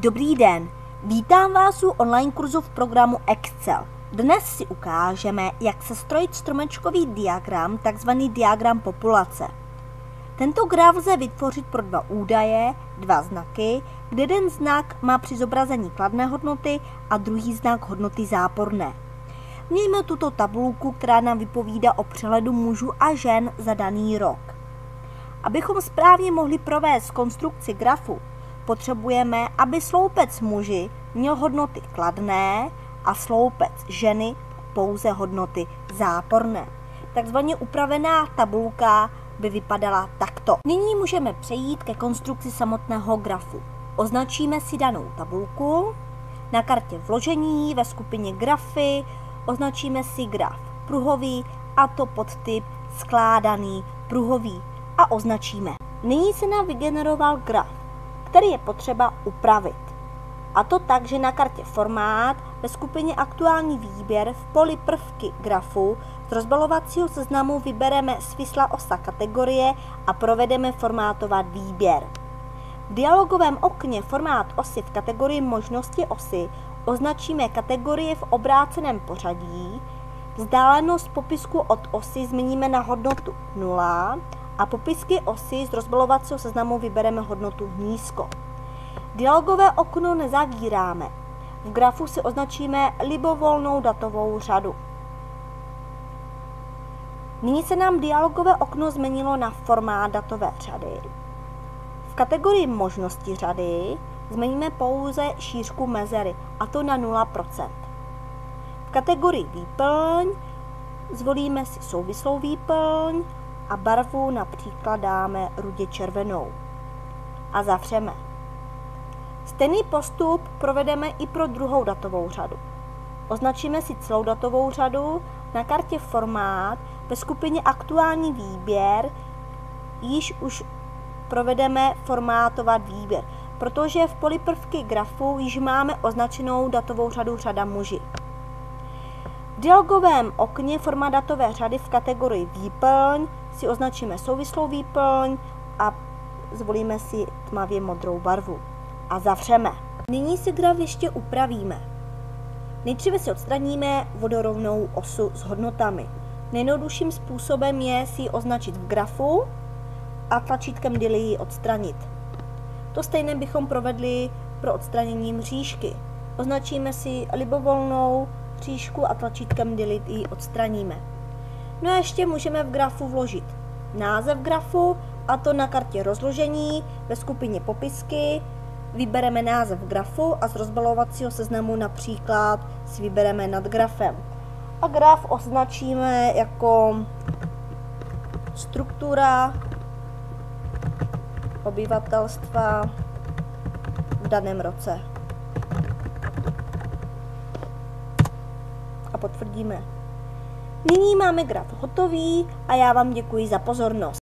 Dobrý den, vítám vás u online kurzu v programu Excel. Dnes si ukážeme, jak sestrojit stromečkový diagram, takzvaný diagram populace. Tento graf lze vytvořit pro dva údaje, dva znaky, kde jeden znak má při zobrazení kladné hodnoty a druhý znak hodnoty záporné. Mějme tuto tabulku, která nám vypovídá o přehledu mužů a žen za daný rok. Abychom správně mohli provést konstrukci grafu, potřebujeme, aby sloupec muži měl hodnoty kladné a sloupec ženy pouze hodnoty záporné. Takzvaně upravená tabulka by vypadala takto. Nyní můžeme přejít ke konstrukci samotného grafu. Označíme si danou tabulku. Na kartě vložení ve skupině grafy označíme si graf pruhový, a to podtyp skládaný pruhový, a označíme. Nyní se nám vygeneroval graf, který je potřeba upravit. A to tak, že na kartě formát ve skupině aktuální výběr v poli prvky grafu z rozbalovacího seznamu vybereme svislá osa kategorie a provedeme formátovat výběr. V dialogovém okně formát osy v kategorii možnosti osy označíme kategorie v obráceném pořadí, vzdálenost popisku od osy změníme na hodnotu 0 a popisky osy z rozbalovacího seznamu vybereme hodnotu nízko. Dialogové okno nezavíráme. V grafu si označíme libovolnou datovou řadu. Nyní se nám dialogové okno změnilo na formát datové řady. V kategorii možnosti řady změníme pouze šířku mezery, a to na 0%. V kategorii výplň zvolíme si souvislou výplň a barvu například dáme rudě červenou. A zavřeme. Stejný postup provedeme i pro druhou datovou řadu. Označíme si celou datovou řadu, na kartě formát ve skupině aktuální výběr již už provedeme formátovat výběr, protože v poli prvky grafu již máme označenou datovou řadu řada muži. V dialogovém okně formát datové řady v kategorii výplň si označíme souvislou výplň a zvolíme si tmavě modrou barvu. A zavřeme. Nyní si graf ještě upravíme. Nejdříve si odstraníme vodorovnou osu s hodnotami. Nejjednodušším způsobem je si ji označit v grafu a tlačítkem Delete ji odstranit. To stejné bychom provedli pro odstranění mřížky. Označíme si libovolnou mřížku a tlačítkem Delete ji odstraníme. No a ještě můžeme v grafu vložit název grafu, a to na kartě rozložení ve skupině popisky. Vybereme název grafu a z rozbalovacího seznamu například si vybereme nad grafem. A graf označíme jako struktura obyvatelstva v daném roce. A potvrdíme. Nyní máme graf hotový a já vám děkuji za pozornost.